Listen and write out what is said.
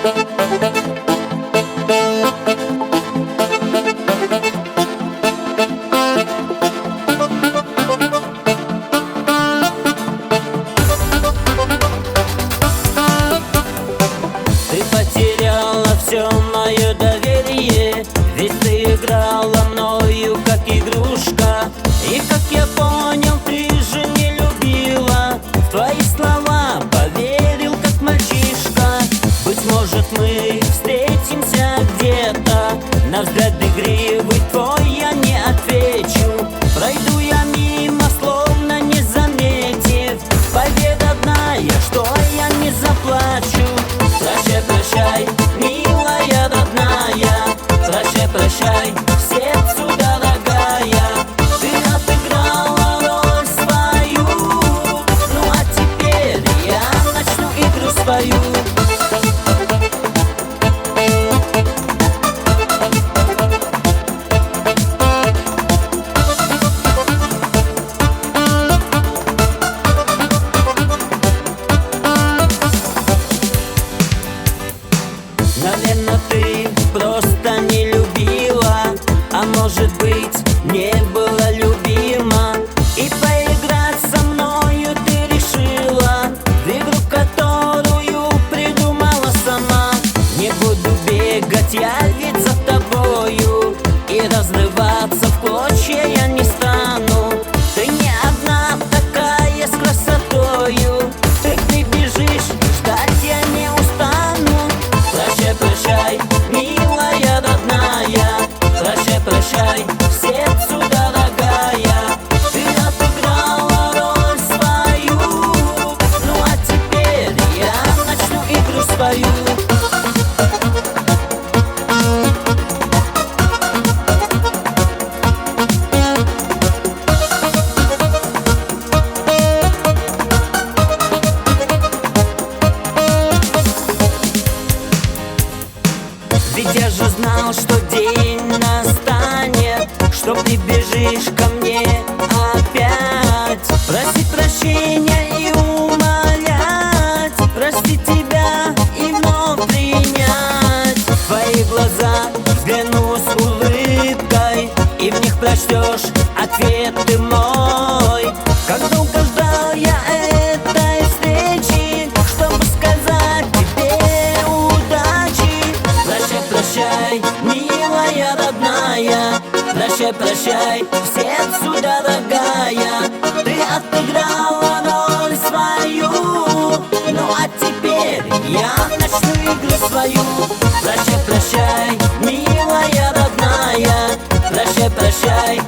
Ты потеряла все мое доверие, ведь ты играла мною как игрушка. И как я понял, ты же не любила. В твои слова поверил как мальчишка. Быть может, мы встретимся где-то. На взгляд игривый твой я не отвечу. Пройду я мимо, словно не заметив. Победа одна, что я не заплачу. Прощай, прощай, милая родная. Прощай, прощай, сердцу дорогая. Ты отыграла роль свою. Ну а теперь я начну игру свою. Наверно, ты просто не любила, а может быть, не была любима. И поиграть со мною ты решила в игру, которую придумала сама. Не буду бегать я ведь за тобою, и разрываться в клочья я не стану. Ты не одна такая с красотою. Ты прибежишь, ждать я не устану. Прощай, прощай, милая родная. Прощай, прощай, сердцу дорогая. Ты отыграла роль свою. Ну а теперь я начну игру свою. Ведь я же знал, что день настанет, что прибежишь ко мне опять. Просить прощения и умолять, простить тебя и вновь принять. В твои глаза взгляну с улыбкой, и в них прочтешь ответ ты мой. Как долго ждал я этой встречи, чтобы сказать тебе удачи. Прощай, прощай, милая родная. Прощай, прощай, в сердцу дорогая. Ты отыграла роль свою. Ну а теперь я начну игру свою. Прощай, прощай, милая родная. Прощай, прощай,